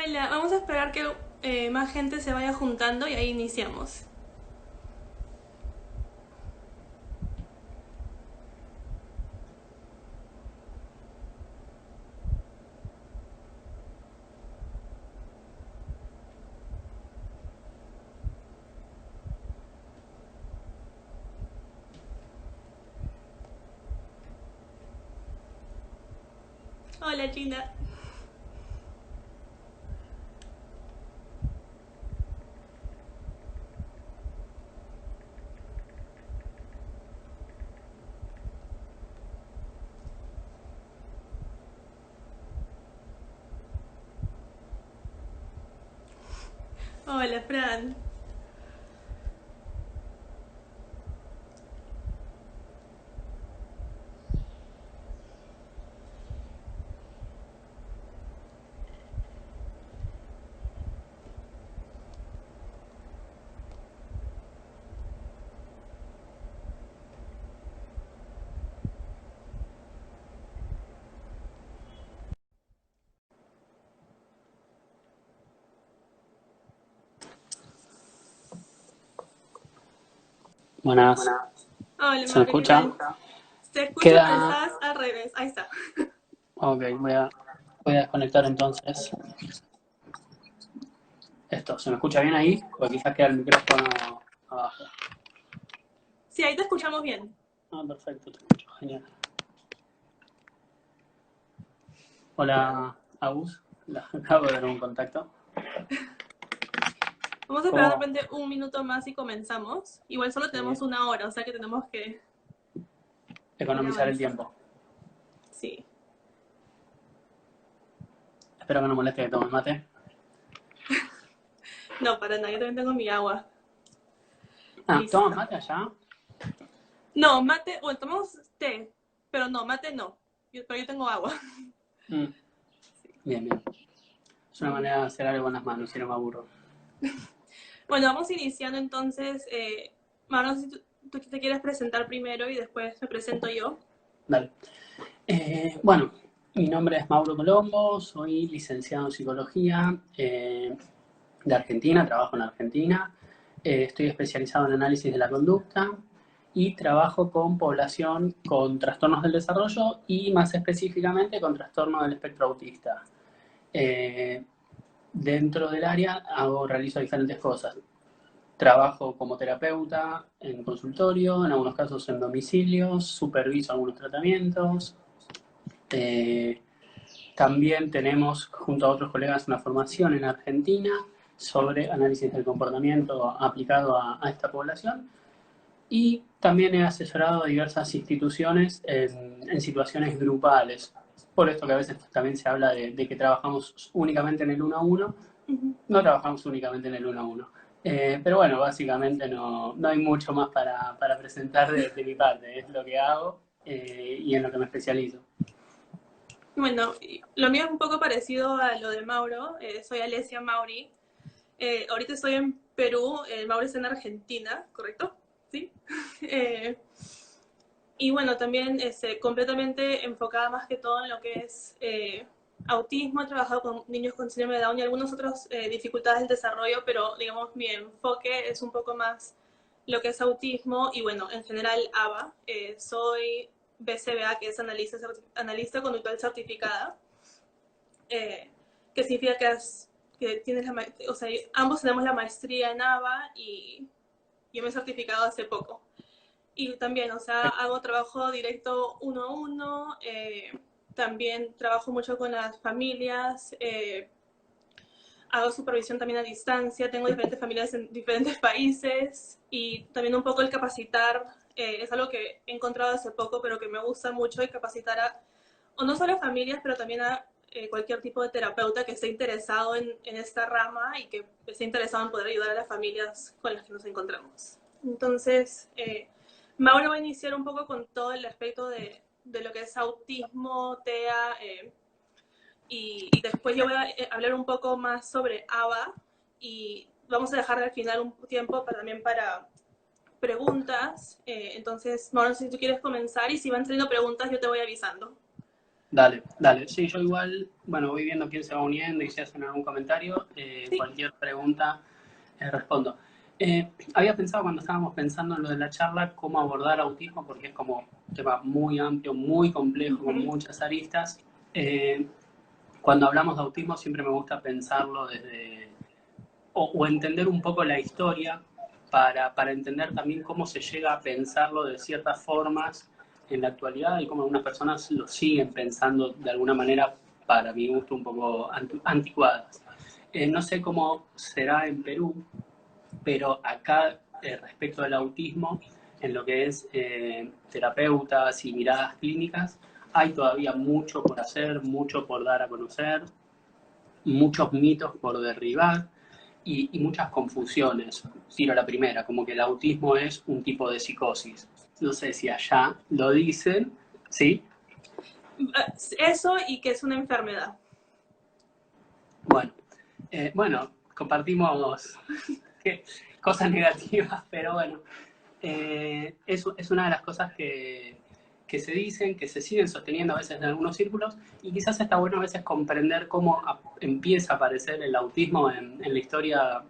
Hola, vamos a esperar que más gente se vaya juntando y ahí iniciamos. Hola, Gina. Hola, Fran. Buenas, Hola, ¿se me Mafe, ¿qué escucha? tal? Te escucho, pero Queda. estás al revés. Ahí está. Ok, voy a desconectar entonces esto. ¿Se me escucha bien ahí? Porque quizás queda el micrófono abajo. Sí, ahí te escuchamos bien. Ah, perfecto, te escucho. Genial. Hola, Agus. Acabo de dar un contacto. Vamos a esperar de ¿Cómo? repente un minuto más y comenzamos. Igual solo Sí, tenemos una hora, o sea que tenemos que ir economizar el avanzando. tiempo. Sí. Espero que no moleste que tome mate. No, para nada, yo también tengo mi agua. Ah, ¿toman Lista. mate allá? No, mate, bueno, tomamos té, pero no, mate no. Pero yo tengo agua. Mm, bien, bien. Es una manera de hacer algo con las manos, si no me aburro. Bueno, vamos iniciando entonces. Mauro, no sé si tú te quieres presentar primero y después me presento yo. Dale. Bueno, mi nombre es Mauro Colombo, soy licenciado en psicología de Argentina, trabajo en Argentina, estoy especializado en análisis de la conducta y trabajo con población con trastornos del desarrollo y más específicamente con trastorno del espectro autista. Eh, Dentro del área realizo diferentes cosas. Trabajo como terapeuta en consultorio, en algunos casos en domicilios, superviso algunos tratamientos. Eh, También tenemos, junto a otros colegas, una formación en Argentina sobre análisis del comportamiento aplicado a esta población y también he asesorado a diversas instituciones en situaciones grupales. Por esto que a veces también se habla de que trabajamos únicamente en el uno a uno, Ujú. no trabajamos únicamente en el uno a uno. Pero bueno, básicamente no hay mucho más para presentar de mi parte, es lo que hago y en lo que me especializo. Bueno, lo mío es un poco parecido a lo de Mauro. Soy Alesia Mauri. Ahorita estoy en Perú, Mauro está en Argentina, ¿correcto? Sí. Eh, y bueno, también completamente enfocada más que todo en lo que es autismo. He trabajado con niños con síndrome de Down y algunas otras dificultades del desarrollo, pero digamos mi enfoque es un poco más lo que es autismo y bueno, en general ABA. Soy BCBA, que es analista conductual certificada, eh, que significa que tienes o sea, ambos tenemos la maestría en ABA y yo me he certificado hace poco. Y también, o sea, hago trabajo directo uno a uno, también trabajo mucho con las familias, hago supervisión también a distancia, tengo diferentes familias en diferentes países y también un poco el capacitar, es algo que he encontrado hace poco, pero que me gusta mucho, y capacitar o no solo a familias, pero también a cualquier tipo de terapeuta que esté interesado en esta rama y que esté interesado en poder ayudar a las familias con las que nos encontramos. Entonces, Mauro va a iniciar un poco con todo el aspecto de lo que es autismo, TEA, y después yo voy a hablar un poco más sobre ABA y vamos a dejar al final un tiempo también para preguntas. Entonces, Mauro, si tú quieres comenzar y si van saliendo preguntas, yo te voy avisando. Dale, dale. Sí, yo igual, bueno, voy viendo quién se va uniendo y si hacen algún comentario, Sí. cualquier pregunta respondo. Había pensado cuando estábamos pensando en lo de la charla cómo abordar autismo, porque es como un tema muy amplio, muy complejo, con Ujú. muchas aristas. Eh, Cuando hablamos de autismo siempre me gusta pensarlo desde, o entender un poco la historia para entender también cómo se llega a pensarlo de ciertas formas en la actualidad y cómo algunas personas lo siguen pensando de alguna manera, para mi gusto, un poco anticuadas. No sé cómo será en Perú, pero acá respecto al autismo, en lo que es terapeutas y miradas clínicas, hay todavía mucho por hacer, mucho por dar a conocer, muchos mitos por derribar y muchas confusiones. Tiro la primera, como que el autismo es un tipo de psicosis. No sé si allá lo dicen, ¿sí? Eso y que es una enfermedad. Bueno, bueno, compartimos cosas negativas, pero bueno, es una de las cosas que se dicen, que se siguen sosteniendo a veces en algunos círculos, y quizás está bueno a veces comprender cómo empieza a aparecer el autismo en la historia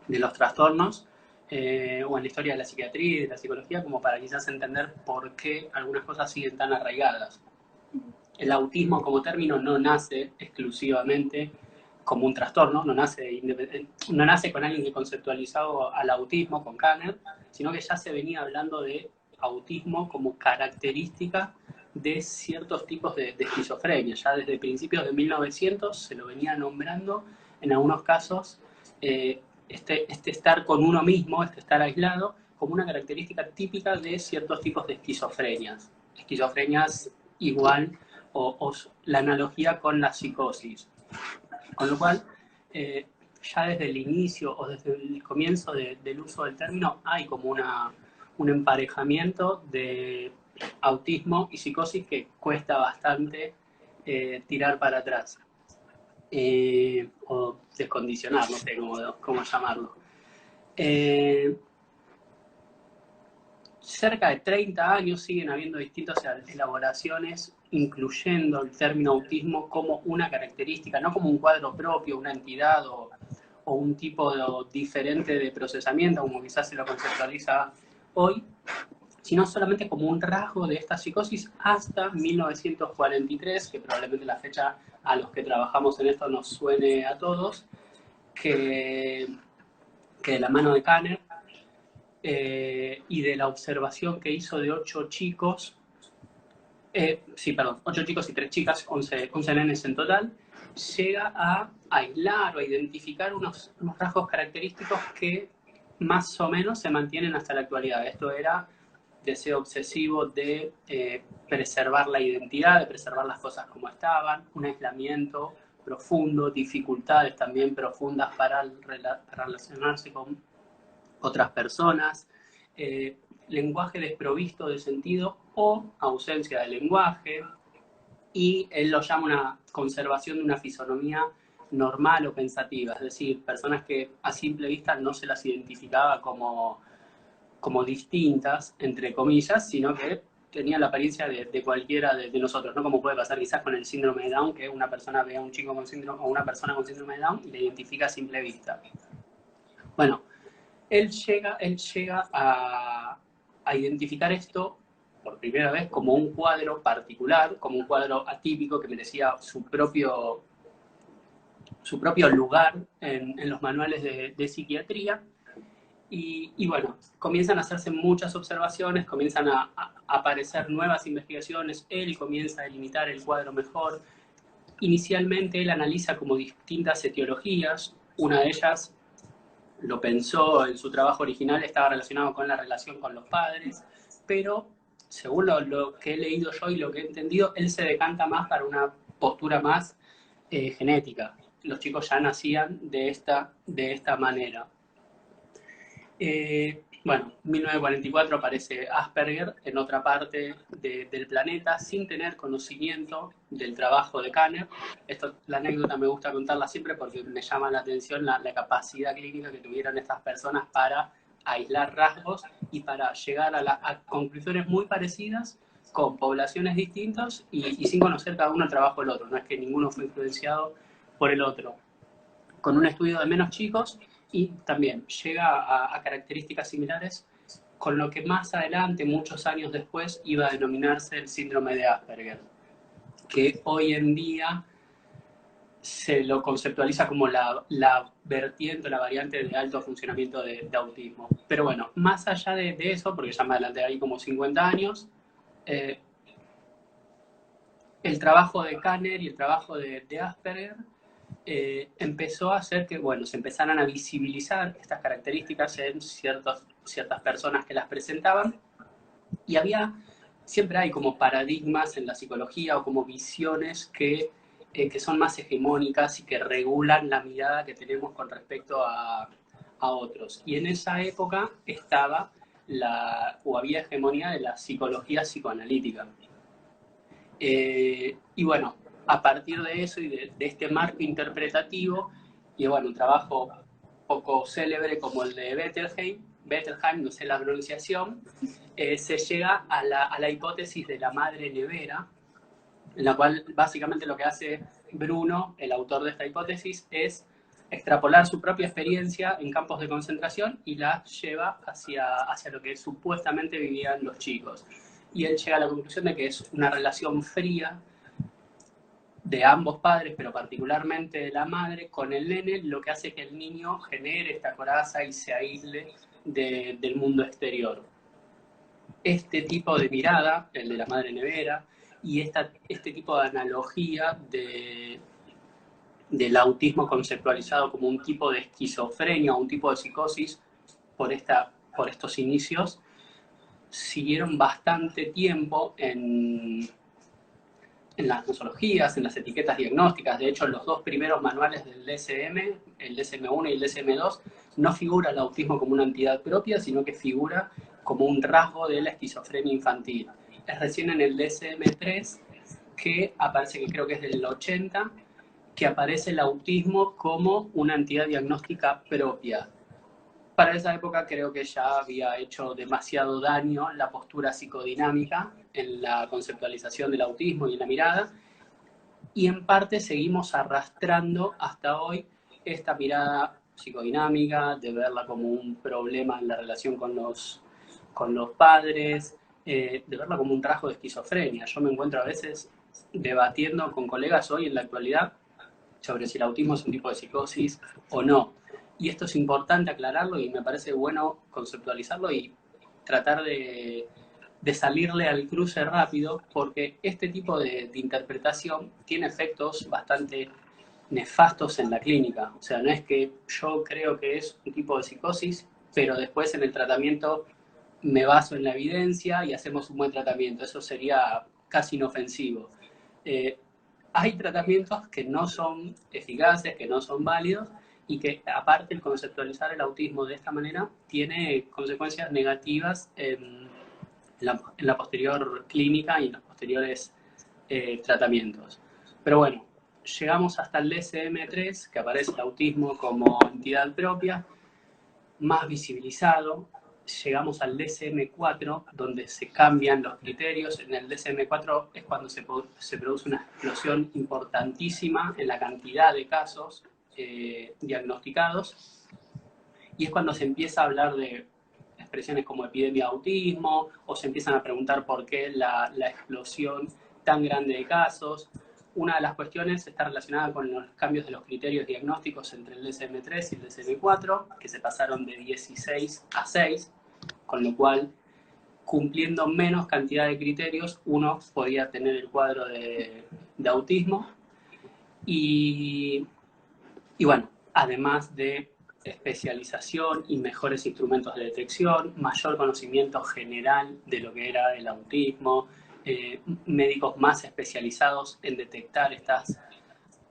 de los trastornos, o en la historia de la psiquiatría y de la psicología, como para quizás entender por qué algunas cosas siguen tan arraigadas. El autismo como término no nace exclusivamente como un trastorno, no nace con alguien que conceptualizado al autismo, con Kanner, sino que ya se venía hablando de autismo como característica de ciertos tipos de esquizofrenia. Ya desde principios de 1900 se lo venía nombrando, en algunos casos, este estar con uno mismo, este estar aislado, como una característica típica de ciertos tipos de esquizofrenias. Esquizofrenias igual o la analogía con la psicosis. Con lo cual, ya desde el inicio o desde el comienzo del uso del término hay como un emparejamiento de autismo y psicosis que cuesta bastante tirar para atrás. O descondicionar, no sé cómo llamarlo. Eh, Cerca de 30 años siguen habiendo distintas elaboraciones incluyendo el término autismo como una característica, no como un cuadro propio, una entidad o un tipo diferente de procesamiento, como quizás se lo conceptualiza hoy, sino solamente como un rasgo de esta psicosis hasta 1943, que probablemente la fecha a los que trabajamos en esto nos suene a todos, que de la mano de Kanner, y de la observación que hizo de 8 chicos, sí, perdón, 8 chicos y 3 chicas, 11 nenes en total, llega a aislar o a identificar unos rasgos característicos que más o menos se mantienen hasta la actualidad. Esto era deseo obsesivo de preservar la identidad, de preservar las cosas como estaban, un aislamiento profundo, dificultades también profundas para relacionarse con otras personas, lenguaje desprovisto de sentido o ausencia de lenguaje, y él lo llama una conservación de una fisonomía normal o pensativa, es decir, personas que a simple vista no se las identificaba como distintas, entre comillas, sino que tenían la apariencia de cualquiera de nosotros, no como puede pasar quizás con el síndrome de Down, que una persona ve a un chico con síndrome o una persona con síndrome de Down y le identifica a simple vista. Bueno, él llega a identificar esto por primera vez como un cuadro particular, como un cuadro atípico que merecía su propio lugar en los manuales de psiquiatría. Y bueno, comienzan a hacerse muchas observaciones, comienzan a aparecer nuevas investigaciones, él comienza a delimitar el cuadro mejor. Inicialmente él analiza como distintas etiologías, una de ellas lo pensó en su trabajo original, estaba relacionado con la relación con los padres, pero según lo que he leído yo y lo que he entendido, él se decanta más para una postura más genética. Los chicos ya nacían de esta manera. Bueno, en 1944 aparece Asperger en otra parte del planeta sin tener conocimiento del trabajo de Kanner. La anécdota me gusta contarla siempre porque me llama la atención la capacidad clínica que tuvieron estas personas para aislar rasgos y para llegar a conclusiones muy parecidas, con poblaciones distintas y sin conocer cada uno el trabajo del otro. No es que ninguno fue influenciado por el otro. Con un estudio de menos chicos y también llega a características similares con lo que más adelante, muchos años después, iba a denominarse el síndrome de Asperger, que hoy en día se lo conceptualiza como la vertiente, la variante de alto funcionamiento de autismo. Pero bueno, más allá de eso, porque ya me adelanté ahí como 50 años, el trabajo de Kanner y el trabajo de Asperger empezó a hacer que, bueno, se empezaran a visibilizar estas características en ciertas personas que las presentaban, y siempre hay como paradigmas en la psicología o como visiones que son más hegemónicas y que regulan la mirada que tenemos con respecto a otros. Y en esa época había hegemonía de la psicología psicoanalítica. Y bueno, a partir de eso y de este marco interpretativo, y bueno, un trabajo poco célebre como el de Bettelheim, no sé la pronunciación, se llega a la hipótesis de la madre nevera, en la cual básicamente lo que hace Bruno, el autor de esta hipótesis, es extrapolar su propia experiencia en campos de concentración y la lleva hacia lo que supuestamente vivían los chicos. Y él llega a la conclusión de que es una relación fría de ambos padres, pero particularmente de la madre, con el nene, lo que hace que el niño genere esta coraza y se aísle del mundo exterior. Este tipo de mirada, el de la madre nevera, y este tipo de analogía del autismo conceptualizado como un tipo de esquizofrenia o un tipo de psicosis por estos inicios, siguieron bastante tiempo en las nosologías, en las etiquetas diagnósticas. De hecho, los dos primeros manuales del DSM, el DSM-1 y el DSM-2, no figura el autismo como una entidad propia, sino que figura como un rasgo de la esquizofrenia infantil. Es recién en el DSM-3 que aparece, que creo que es del 80, que aparece el autismo como una entidad diagnóstica propia. Para esa época creo que ya había hecho demasiado daño la postura psicodinámica en la conceptualización del autismo y en la mirada, y en parte seguimos arrastrando hasta hoy esta mirada psicodinámica, de verla como un problema en la relación con los padres, de verla como un rasgo de esquizofrenia. Yo me encuentro a veces debatiendo con colegas hoy en la actualidad sobre si el autismo es un tipo de psicosis o no. Y esto es importante aclararlo y me parece bueno conceptualizarlo y tratar de salirle al cruce rápido, porque este tipo de interpretación tiene efectos bastante nefastos en la clínica. O sea, no es que yo creo que es un tipo de psicosis, pero después en el tratamiento me baso en la evidencia y hacemos un buen tratamiento. Eso sería casi inofensivo. Hay tratamientos que no son eficaces, que no son válidos, y que aparte el conceptualizar el autismo de esta manera tiene consecuencias negativas en la posterior clínica y en los posteriores tratamientos. Pero bueno, llegamos hasta el DSM-3, que aparece el autismo como entidad propia, más visibilizado. Llegamos al DSM-4, donde se cambian los criterios. En el DSM-4 es cuando se produce una explosión importantísima en la cantidad de casos diagnosticados, y es cuando se empieza a hablar de expresiones como epidemia de autismo, o se empiezan a preguntar por qué la explosión tan grande de casos. Una de las cuestiones está relacionada con los cambios de los criterios diagnósticos entre el DSM-3 y el DSM-4, que se pasaron de 16 a 6, con lo cual, cumpliendo menos cantidad de criterios, uno podía tener el cuadro de autismo. Y bueno, además de especialización y mejores instrumentos de detección, mayor conocimiento general de lo que era el autismo, médicos más especializados en detectar estas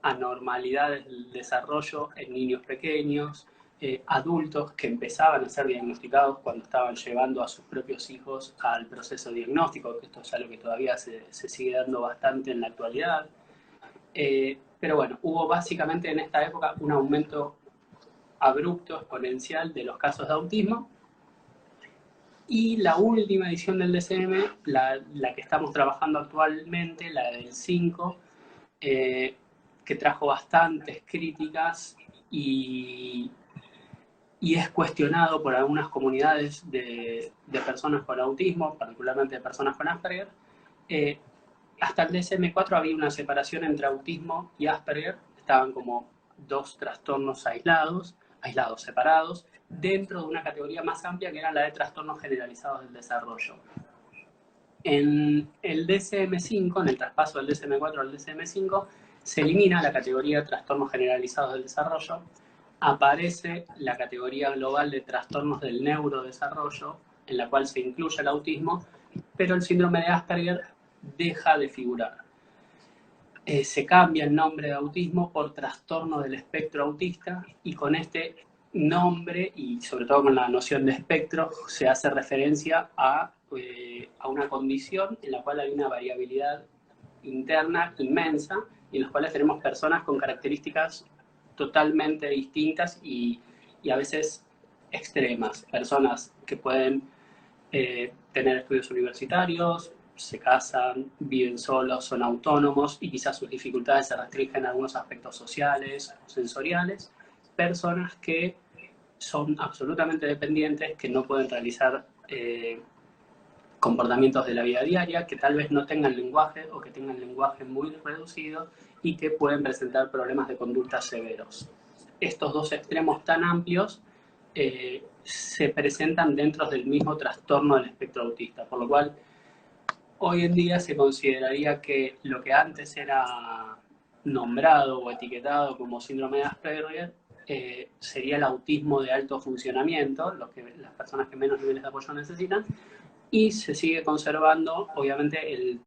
anormalidades del desarrollo en niños pequeños, adultos que empezaban a ser diagnosticados cuando estaban llevando a sus propios hijos al proceso diagnóstico, que esto es algo que todavía se sigue dando bastante en la actualidad. Pero bueno, hubo básicamente en esta época un aumento abrupto, exponencial de los casos de autismo, Y la última edición del DSM, la que estamos trabajando actualmente, la del 5, que trajo bastantes críticas y es cuestionado por algunas comunidades de personas con autismo, particularmente de personas con Asperger. Hasta el DSM-4 había una separación entre autismo y Asperger, estaban como dos trastornos aislados, separados, dentro de una categoría más amplia que era la de trastornos generalizados del desarrollo. En el DSM-5, en el traspaso del DSM-4 al DSM-5, se elimina la categoría de trastornos generalizados del desarrollo, aparece la categoría global de trastornos del neurodesarrollo, en la cual se incluye el autismo, pero el síndrome de Asperger deja de figurar. Se cambia el nombre de autismo por trastorno del espectro autista, y con este nombre, y sobre todo con la noción de espectro, se hace referencia a una condición en la cual hay una variabilidad interna inmensa, y en las cuales tenemos personas con características totalmente distintas y a veces extremas. Personas que pueden tener estudios universitarios, se casan, viven solos, son autónomos y quizás sus dificultades se restringen a algunos aspectos sociales o sensoriales. Personas que son absolutamente dependientes, que no pueden realizar comportamientos de la vida diaria, que tal vez no tengan lenguaje o que tengan lenguaje muy reducido y que pueden presentar problemas de conducta severos. Estos dos extremos tan amplios se presentan dentro del mismo trastorno del espectro autista, por lo cual hoy en día se consideraría que lo que antes era nombrado o etiquetado como síndrome de Asperger sería el autismo de alto funcionamiento, las personas que menos niveles de apoyo necesitan, y se sigue conservando, obviamente, el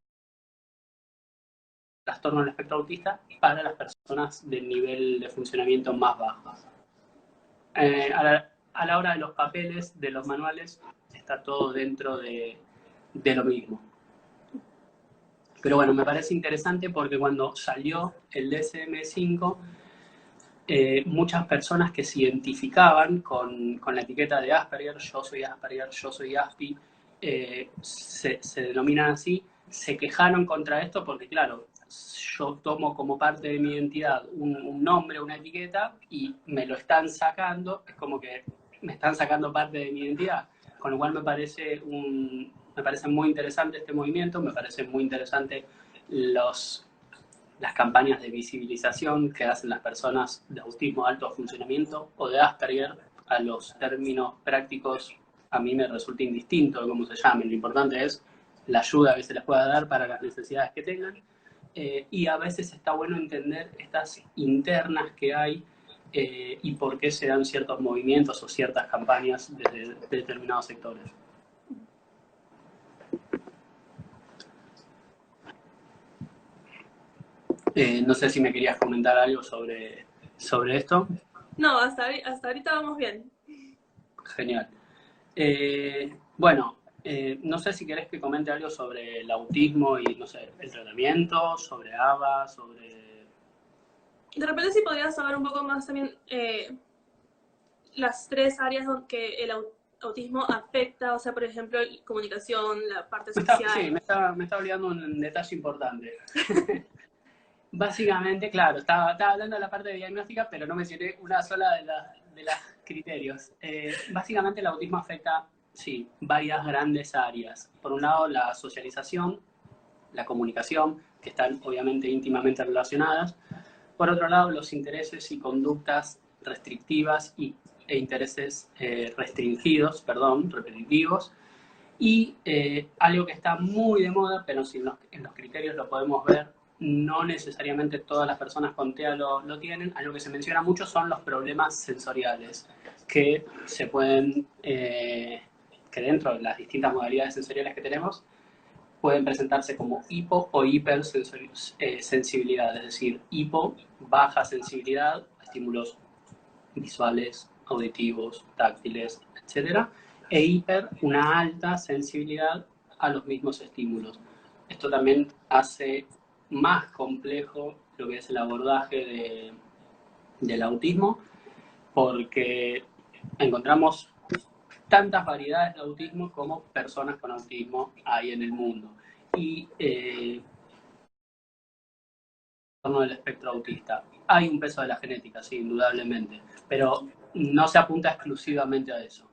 trastorno del espectro autista para las personas de nivel de funcionamiento más bajo. A la hora de los papeles, de los manuales, está todo dentro de lo mismo. Pero bueno, me parece interesante porque cuando salió el DSM-5, muchas personas que se identificaban con la etiqueta de Asperger, yo soy Asperger, yo soy Aspi, se denominan así, se quejaron contra esto porque, claro, yo tomo como parte de mi identidad un nombre, una etiqueta, y me lo están sacando, es como que me están sacando parte de mi identidad, con lo cual me parece muy interesante este movimiento, me parece muy interesante las campañas de visibilización que hacen las personas de autismo de alto funcionamiento o de Asperger. A los términos prácticos a mí me resulta indistinto de cómo se llamen, lo importante es la ayuda que se les pueda dar para las necesidades que tengan, y a veces está bueno entender estas internas que hay y por qué se dan ciertos movimientos o ciertas campañas desde determinados sectores. No sé si me querías comentar algo sobre esto. No, hasta ahorita vamos bien. Genial. Bueno, no sé si querés que comente algo sobre el autismo y, no sé, el tratamiento, sobre ABA, sobre... De repente sí podrías saber un poco más también las tres áreas que el autismo afecta, o sea, por ejemplo, comunicación, la parte social. Sí, me está olvidando un detalle importante. Básicamente, claro, estaba hablando de la parte de diagnóstica, pero no mencioné una sola de los criterios. Básicamente el autismo afecta, sí, varias grandes áreas. Por un lado, la socialización, la comunicación, que están obviamente íntimamente relacionadas. Por otro lado, los intereses y conductas restrictivas e intereses repetitivos. Y algo que está muy de moda, pero si en los criterios lo podemos ver, no necesariamente todas las personas con TEA lo tienen. Algo que se menciona mucho son los problemas sensoriales, que se pueden, que dentro de las distintas modalidades sensoriales que tenemos, pueden presentarse como hipo o hipersensibilidad, es decir, hipo, baja sensibilidad a estímulos visuales, auditivos, táctiles, etcétera, e hiper, una alta sensibilidad a los mismos estímulos. Esto también hace más complejo lo que es el abordaje del autismo, porque encontramos tantas variedades de autismo como personas con autismo hay en el mundo. Y del espectro autista. Hay un peso de la genética, sí, indudablemente, pero no se apunta exclusivamente a eso.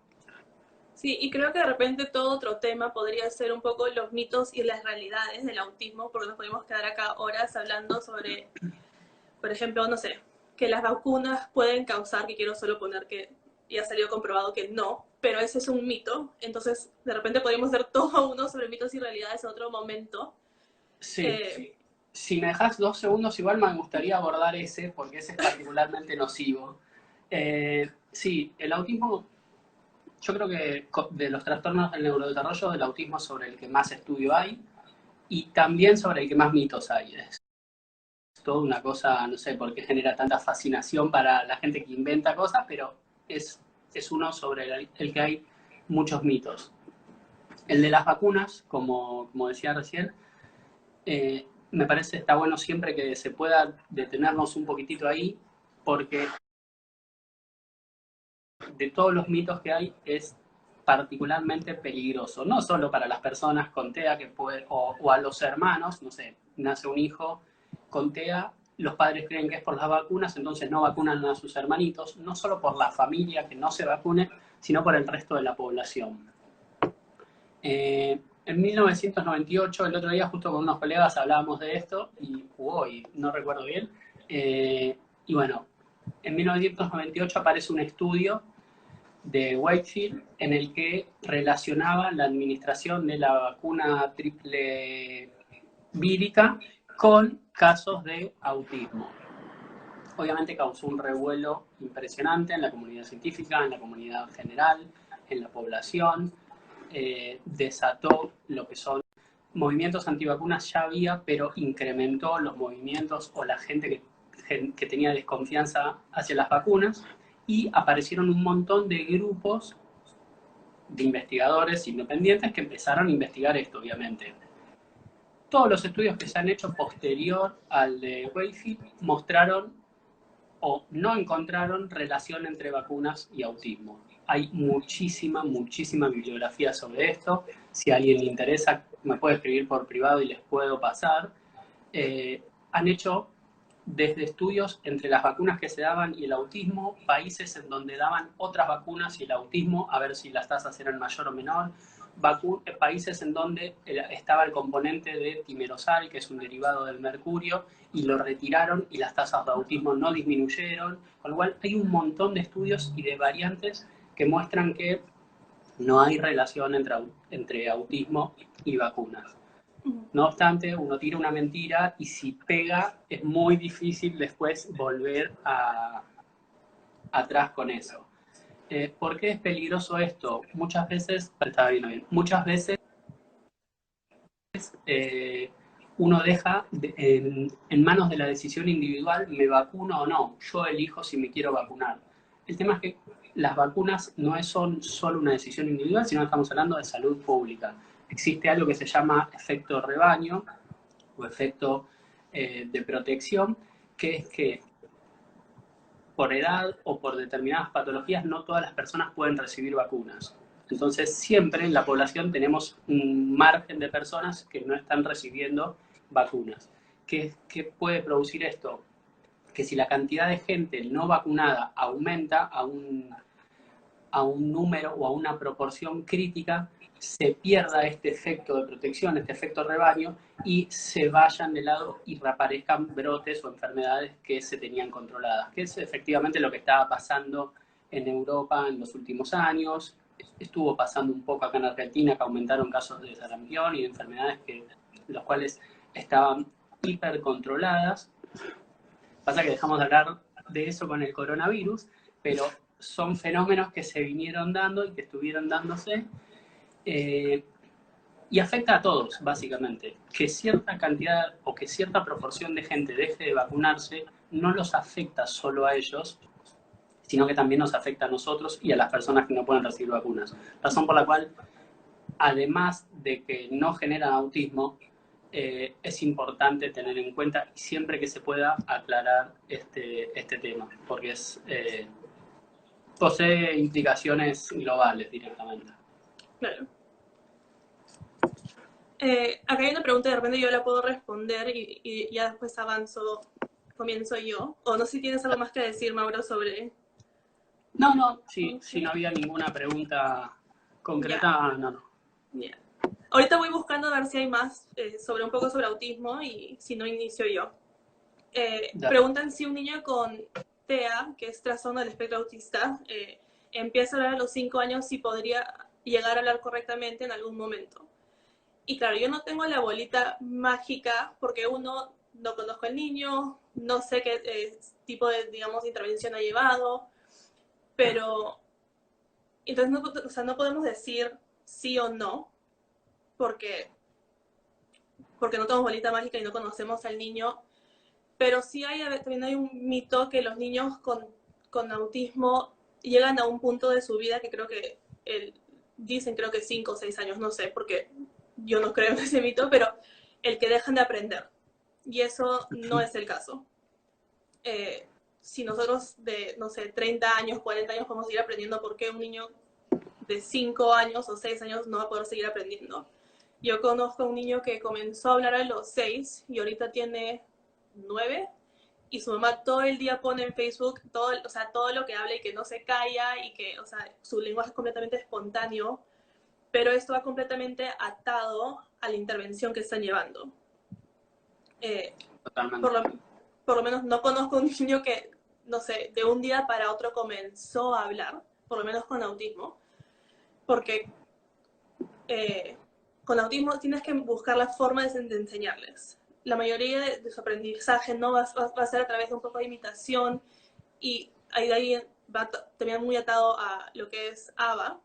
Sí, y creo que de repente todo otro tema podría ser un poco los mitos y las realidades del autismo, porque nos podemos quedar acá horas hablando sobre, por ejemplo, no sé, que las vacunas pueden causar, que quiero solo poner que ya salió comprobado que no, pero ese es un mito, entonces de repente podríamos hacer todo uno sobre mitos y realidades en otro momento. Sí. Si me dejas 2 segundos, igual me gustaría abordar ese, porque ese es particularmente nocivo. Sí, el autismo, yo creo que de los trastornos del neurodesarrollo, el autismo es sobre el que más estudio hay y también sobre el que más mitos hay. Es toda una cosa, no sé por qué genera tanta fascinación para la gente que inventa cosas, pero es uno sobre el que hay muchos mitos. El de las vacunas, como decía recién, me parece está bueno siempre que se pueda detenernos un poquitito ahí, porque de todos los mitos que hay es particularmente peligroso, no solo para las personas con TEA que o a los hermanos, no sé, nace un hijo con TEA, los padres creen que es por las vacunas, entonces no vacunan a sus hermanitos, no solo por la familia que no se vacune, sino por el resto de la población. En 1998, el otro día justo con unos colegas hablábamos de esto y hoy no recuerdo bien. Y bueno, en 1998 aparece un estudio de Wakefield en el que relacionaba la administración de la vacuna triple vírica con casos de autismo. Obviamente causó un revuelo impresionante en la comunidad científica, en la comunidad general, en la población. Desató lo que son movimientos antivacunas ya había, pero incrementó los movimientos o la gente que tenía desconfianza hacia las vacunas y aparecieron un montón de grupos de investigadores independientes que empezaron a investigar esto, obviamente. Todos los estudios que se han hecho posterior al de Wakefield mostraron o no encontraron relación entre vacunas y autismo. Hay muchísima bibliografía sobre esto. Si a alguien le interesa, me puede escribir por privado y les puedo pasar. Han hecho desde estudios entre las vacunas que se daban y el autismo, países en donde daban otras vacunas y el autismo, a ver si las tasas eran mayor o menor, países en donde estaba el componente de timerosal, que es un derivado del mercurio, y lo retiraron y las tasas de autismo no disminuyeron, con lo cual hay un montón de estudios y de variantes que muestran que no hay relación entre autismo y vacunas. No obstante, uno tira una mentira y si pega es muy difícil después volver atrás con eso. ¿Por qué es peligroso esto? Muchas veces, muchas veces uno deja en manos de la decisión individual, me vacuno o no, yo elijo si me quiero vacunar. El tema es que las vacunas no son solo una decisión individual, sino que estamos hablando de salud pública. Existe algo que se llama efecto rebaño o efecto de protección, que es que por edad o por determinadas patologías no todas las personas pueden recibir vacunas. Entonces siempre en la población tenemos un margen de personas que no están recibiendo vacunas. ¿Qué puede producir esto? Que si la cantidad de gente no vacunada aumenta a un número o a una proporción crítica, se pierda este efecto de protección, este efecto rebaño, y se vayan de lado y reaparezcan brotes o enfermedades que se tenían controladas, que es efectivamente lo que estaba pasando en Europa en los últimos años. Estuvo pasando un poco acá en Argentina, que aumentaron casos de sarampión y de enfermedades los cuales estaban hipercontroladas. Pasa que dejamos de hablar de eso con el coronavirus, pero son fenómenos que se vinieron dando y que estuvieron dándose y afecta a todos, básicamente. Que cierta cantidad o que cierta proporción de gente deje de vacunarse no los afecta solo a ellos, sino que también nos afecta a nosotros y a las personas que no pueden recibir vacunas. Razón por la cual, además de que no generan autismo, es importante tener en cuenta y siempre que se pueda aclarar este tema, porque posee implicaciones globales directamente. Claro. Acá hay una pregunta, de repente yo la puedo responder y ya después comienzo yo. O no sé si tienes algo más que decir, Mauro, sobre... No, si no había ninguna pregunta concreta, Ya. no. Yeah. Ahorita voy buscando a ver si hay más sobre un poco sobre autismo y si no inicio yo. Preguntan si un niño con TEA, que es trastorno del espectro autista, empieza a hablar a los 5 años y podría llegar a hablar correctamente en algún momento. Y claro, yo no tengo la bolita mágica porque uno, no conozco al niño, no sé qué tipo de, digamos, intervención ha llevado, pero entonces no, o sea, no podemos decir sí o no porque no tenemos bolita mágica y no conocemos al niño, pero sí también hay un mito que los niños con autismo llegan a un punto de su vida que creo que dicen creo que 5 o 6 años, no sé, porque yo no creo en ese mito, pero el que dejan de aprender. Y eso no es el caso. Si nosotros de, no sé, 30 años, 40 años podemos seguir aprendiendo, ¿por qué un niño de 5 años o 6 años no va a poder seguir aprendiendo? Yo conozco a un niño que comenzó a hablar a los 6 y ahorita tiene 9 y su mamá todo el día pone en Facebook todo, o sea, todo lo que habla y que no se calla y que, o sea, su lenguaje es completamente espontáneo, pero esto va completamente atado a la intervención que están llevando. Totalmente. Por lo menos no conozco un niño que, no sé, de un día para otro comenzó a hablar, por lo menos con autismo, porque con autismo tienes que buscar la forma de enseñarles. La mayoría de su aprendizaje no va a ser a través de un poco de imitación y ahí va también muy atado a lo que es ABA,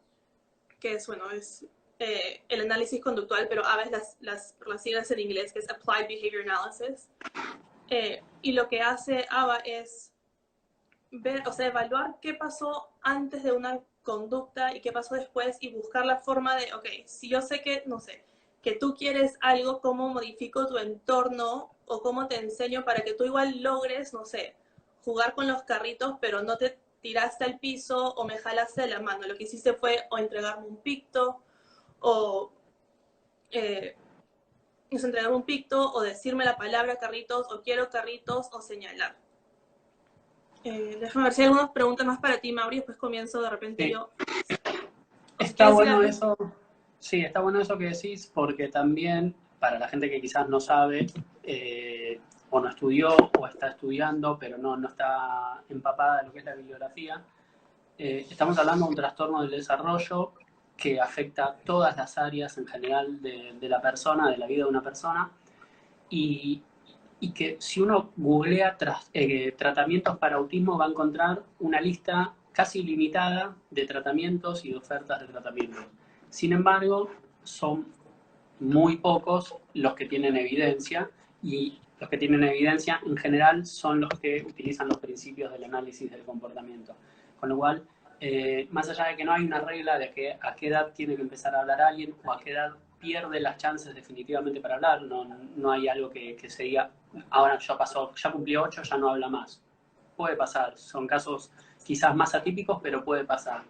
que es, bueno, es el análisis conductual, pero ABA es las siglas en inglés, que es Applied Behavior Analysis. Y lo que hace ABA es ver, o sea, evaluar qué pasó antes de una conducta y qué pasó después y buscar la forma de, ok, si yo sé que, no sé, que tú quieres algo, ¿cómo modifico tu entorno o cómo te enseño para que tú igual logres, no sé, jugar con los carritos, pero no te tiraste al piso o me jalaste de la mano? Lo que hiciste fue o entregarme un picto o eh, entregarme un picto o decirme la palabra carritos o quiero carritos o señalar. Déjame ver si hay algunas preguntas más para ti, Mauri, después comienzo de repente Sí. yo. Está bueno eso, sí, está bueno eso que decís, porque también para la gente que quizás no sabe, o no estudió, o está estudiando, pero no está empapada de lo que es la bibliografía, estamos hablando de un trastorno del desarrollo que afecta todas las áreas en general de la persona, de la vida de una persona, y que si uno googlea tratamientos para autismo va a encontrar una lista casi ilimitada de tratamientos y de ofertas de tratamiento. Sin embargo, son muy pocos los que tienen evidencia y los que tienen evidencia en general son los que utilizan los principios del análisis del comportamiento. Con lo cual, más allá de que no hay una regla de que a qué edad tiene que empezar a hablar alguien o a qué edad pierde las chances definitivamente para hablar, no hay algo que se diga, ahora ya cumplió 8, ya no habla más. Puede pasar, son casos quizás más atípicos, pero puede pasar.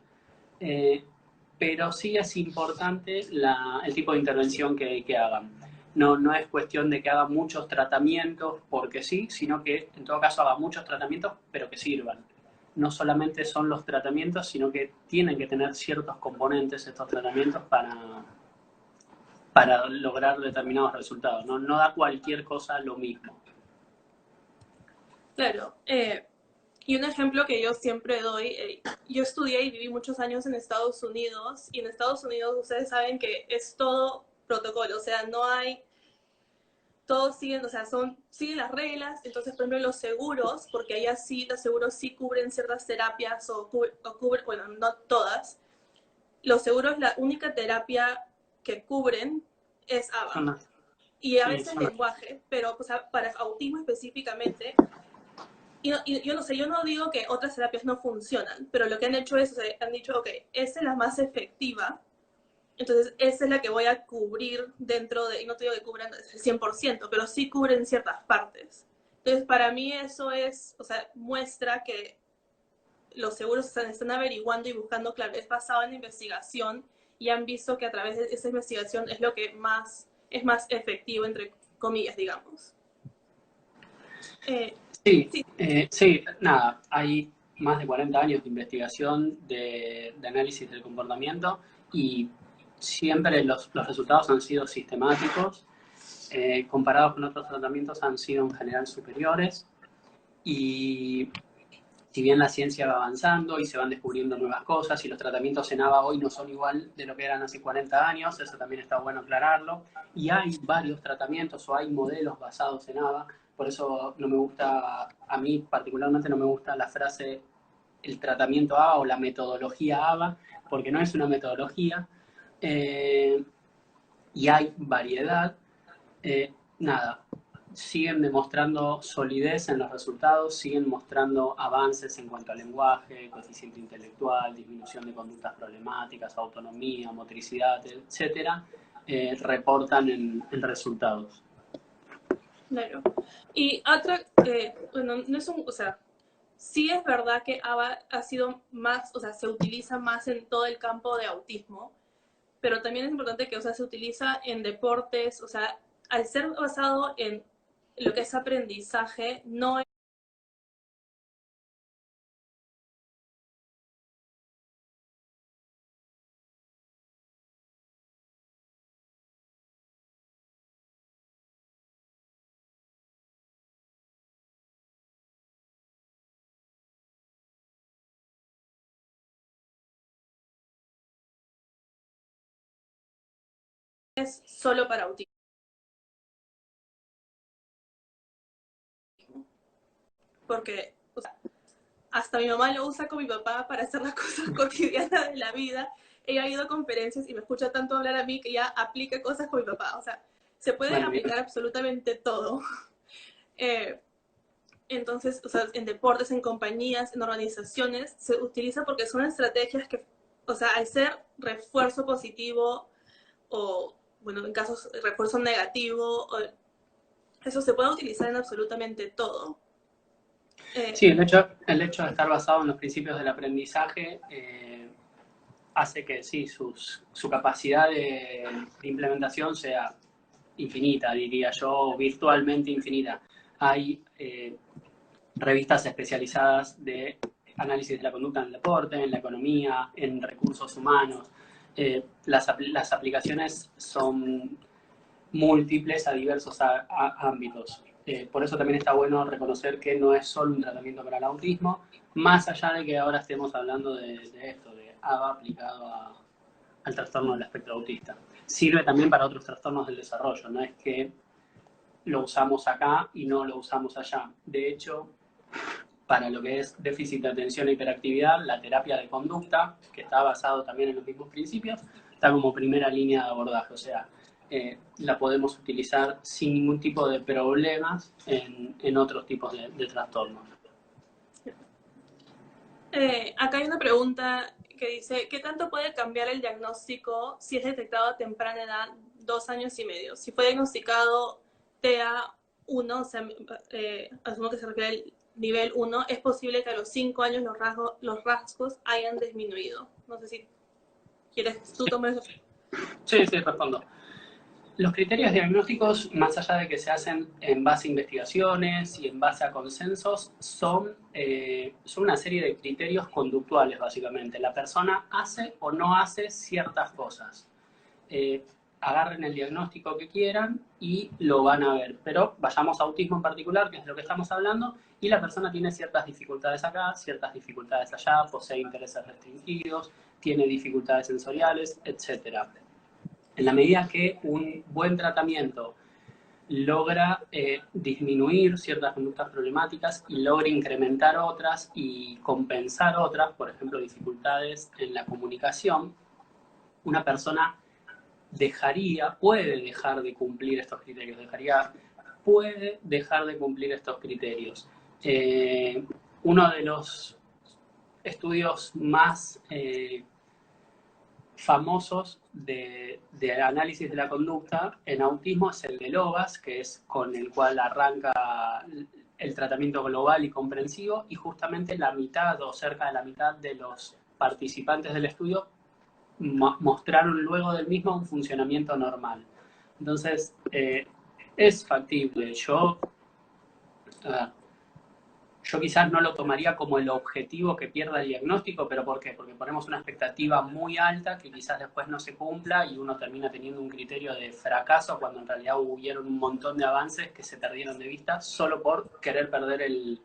Pero sí es importante el tipo de intervención que hagan. No es cuestión de que hagan muchos tratamientos porque sí, sino que en todo caso hagan muchos tratamientos, pero que sirvan. No solamente son los tratamientos, sino que tienen que tener ciertos componentes estos tratamientos para lograr determinados resultados. No da cualquier cosa lo mismo. Claro. Y un ejemplo que yo siempre doy, yo estudié y viví muchos años en Estados Unidos, y en Estados Unidos ustedes saben que es todo protocolo, o sea, no hay, todos siguen, o sea, siguen las reglas. Entonces, por ejemplo, los seguros, porque allá sí, los seguros sí cubren ciertas terapias o cubren, bueno, no todas, los seguros, la única terapia que cubren es ABA. Y a veces lenguaje, pero o sea, para autismo específicamente, y yo no sé, yo no digo que otras terapias no funcionan, pero lo que han hecho es, o sea, han dicho, ok, esta es la más efectiva, entonces esa es la que voy a cubrir dentro de, y no te digo que cubran el 100%, pero sí cubren ciertas partes. Entonces, para mí eso es, o sea, muestra que los seguros están averiguando y buscando, claro, es basado en investigación y han visto que a través de esa investigación es lo que es más efectivo, entre comillas, digamos. Sí, Sí, sí, nada, hay más de 40 años de investigación de análisis del comportamiento y siempre los resultados han sido sistemáticos, comparados con otros tratamientos han sido en general superiores y si bien la ciencia va avanzando y se van descubriendo nuevas cosas y los tratamientos en ABA hoy no son igual de lo que eran hace 40 años, eso también está bueno aclararlo, y hay varios tratamientos o hay modelos basados en ABA, por eso no me gusta, a mí particularmente no me gusta la frase el tratamiento ABA o la metodología ABA, porque no es una metodología, y hay variedad, nada, siguen demostrando solidez en los resultados, siguen mostrando avances en cuanto al lenguaje, coeficiente intelectual, disminución de conductas problemáticas, autonomía, motricidad, etcétera, reportan en resultados. claro. Y otra, bueno, no es o sea, sí es verdad que ABA ha sido más, o sea, se utiliza más en todo el campo de autismo, pero también es importante que, o sea, se utiliza en deportes, o sea, al ser basado en lo que es aprendizaje, no es solo para autismo. Porque, o sea, hasta mi mamá lo usa con mi papá para hacer las cosas cotidianas de la vida. Ella ha ido a conferencias y me escucha tanto hablar a mí que ya aplica cosas con mi papá. O sea, se puede Bueno, bien. aplicar absolutamente todo. Eh, entonces, o sea, en deportes, en compañías, en organizaciones, se utiliza porque son estrategias que, o sea, al ser refuerzo positivo o, bueno, en casos refuerzo negativo, eso se puede utilizar en absolutamente todo. Sí, el hecho de estar basado en los principios del aprendizaje hace que sí, su capacidad de implementación sea infinita, diría yo, virtualmente infinita. Hay revistas especializadas de análisis de la conducta en el deporte, en la economía, en recursos humanos. Las aplicaciones son múltiples a diversos ámbitos. Por eso también está bueno reconocer que no es solo un tratamiento para el autismo, más allá de que ahora estemos hablando de esto, de ABA aplicado al trastorno del espectro autista. Sirve también para otros trastornos del desarrollo, no es que lo usamos acá y no lo usamos allá. De hecho, para lo que es déficit de atención e hiperactividad, la terapia de conducta, que está basado también en los mismos principios, está como primera línea de abordaje, o sea, la podemos utilizar sin ningún tipo de problemas en otros tipos de trastornos. Acá hay una pregunta que dice, ¿qué tanto puede cambiar el diagnóstico si es detectado a temprana edad, 2 años y medio? Si fue diagnosticado TA1, o sea, asumo que se refiere al nivel 1, es posible que a los 5 años los rasgos hayan disminuido. No sé si quieres tú tomar eso. Sí, sí, respondo. Los criterios diagnósticos, más allá de que se hacen en base a investigaciones y en base a consensos, son una serie de criterios conductuales, básicamente. La persona hace o no hace ciertas cosas. Agarren el diagnóstico que quieran y lo van a ver. Pero vayamos a autismo en particular, que es de lo que estamos hablando, y la persona tiene ciertas dificultades acá, ciertas dificultades allá, posee intereses restringidos, tiene dificultades sensoriales, etcétera. En la medida que un buen tratamiento logra disminuir ciertas conductas problemáticas y logra incrementar otras y compensar otras, por ejemplo, dificultades en la comunicación, una persona puede dejar de cumplir estos criterios, puede dejar de cumplir estos criterios. Uno de los estudios más famosos de análisis de la conducta en autismo es el de Logas, que es con el cual arranca el tratamiento global y comprensivo, y justamente la mitad o cerca de la mitad de los participantes del estudio mostraron luego del mismo un funcionamiento normal. Entonces, es factible. Yo quizás no lo tomaría como el objetivo que pierda el diagnóstico, pero ¿por qué? Porque ponemos una expectativa muy alta que quizás después no se cumpla y uno termina teniendo un criterio de fracaso cuando en realidad hubieron un montón de avances que se perdieron de vista solo por querer perder el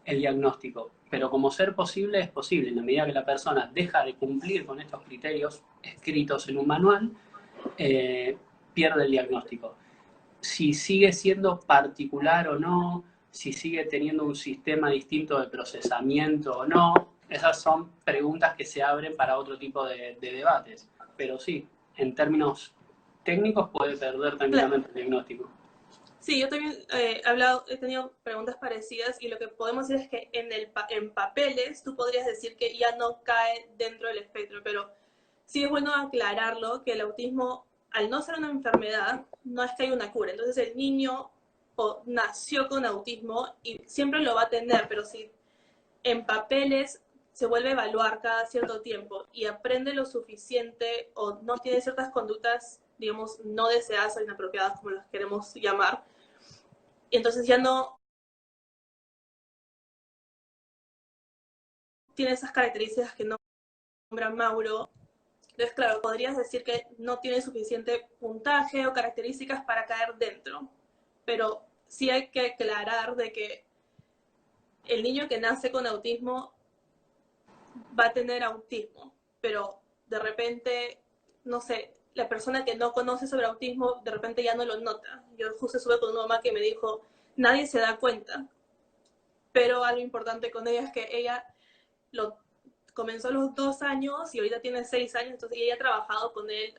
diagnóstico. Pero como ser posible, es posible. En la medida que la persona deja de cumplir con estos criterios escritos en un manual, pierde el diagnóstico. Si sigue siendo particular o no, si sigue teniendo un sistema distinto de procesamiento o no, esas son preguntas que se abren para otro tipo de debates. Pero sí, en términos técnicos puede perder tranquilamente el diagnóstico. Sí, yo también he tenido preguntas parecidas y lo que podemos decir es que en papeles tú podrías decir que ya no cae dentro del espectro, pero sí es bueno aclararlo que el autismo, al no ser una enfermedad, no es que hay una cura. Entonces el niño nació con autismo y siempre lo va a tener, pero si en papeles se vuelve a evaluar cada cierto tiempo y aprende lo suficiente o no tiene ciertas conductas, digamos, no deseadas o inapropiadas, como las queremos llamar, y entonces ya no tiene esas características que nombra Mauro. Entonces, claro, podrías decir que no tiene suficiente puntaje o características para caer dentro, pero sí hay que aclarar de que el niño que nace con autismo va a tener autismo, pero de repente, no sé, la persona que no conoce sobre autismo de repente ya no lo nota. Yo justo estuve con una mamá que me dijo, nadie se da cuenta, pero algo importante con ella es que ella lo comenzó a los 2 años y ahorita tiene 6 años, entonces ella ha trabajado con él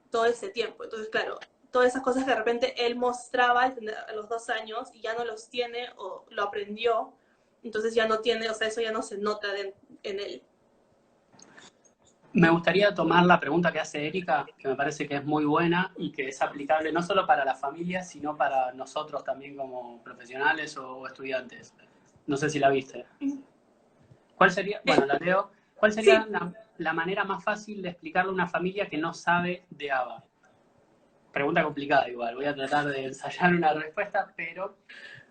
todo ese tiempo. Entonces, claro, todas esas cosas que de repente él mostraba a los 2 años y ya no los tiene o lo aprendió, entonces ya no tiene, o sea, eso ya no se nota en él. Me gustaría tomar la pregunta que hace Erika, que me parece que es muy buena y que es aplicable no solo para las familias, sino para nosotros también como profesionales o estudiantes. No sé si la viste. ¿Cuál sería, bueno, la leo, cuál sería Sí. la manera más fácil de explicarle a una familia que no sabe de ABA? Pregunta complicada igual, voy a tratar de ensayar una respuesta, pero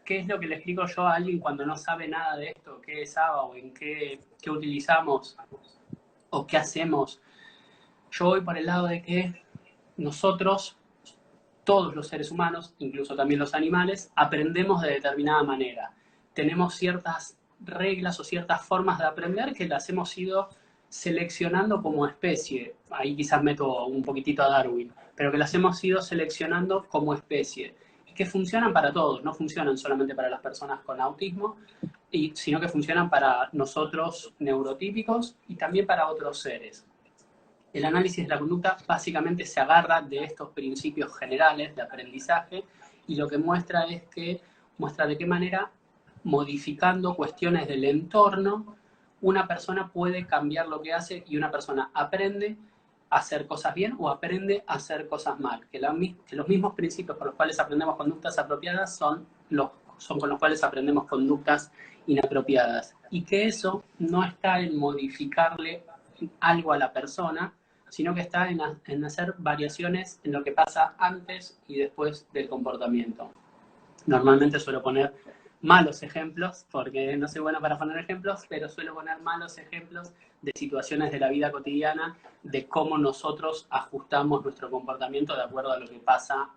¿qué es lo que le explico yo a alguien cuando no sabe nada de esto? ¿Qué es ABA o en qué utilizamos o qué hacemos? Yo voy por el lado de que nosotros, todos los seres humanos, incluso también los animales, aprendemos de determinada manera. Tenemos ciertas reglas o ciertas formas de aprender que las hemos ido seleccionando como especie. Ahí quizás meto un poquitito a Darwin, pero que las hemos ido seleccionando como especie. Y que funcionan para todos, no funcionan solamente para las personas con autismo, sino que funcionan para nosotros neurotípicos y también para otros seres. El análisis de la conducta básicamente se agarra de estos principios generales de aprendizaje y lo que muestra es que muestra de qué manera, modificando cuestiones del entorno, una persona puede cambiar lo que hace y una persona aprende a hacer cosas bien o aprende a hacer cosas mal. Que los mismos principios por los cuales aprendemos conductas apropiadas son con los cuales aprendemos conductas inapropiadas. Y que eso no está en modificarle algo a la persona, sino que está en hacer variaciones en lo que pasa antes y después del comportamiento. Normalmente suelo poner malos ejemplos, porque no soy bueno para poner ejemplos, pero suelo poner malos ejemplos de situaciones de la vida cotidiana, de cómo nosotros ajustamos nuestro comportamiento de acuerdo a lo que pasa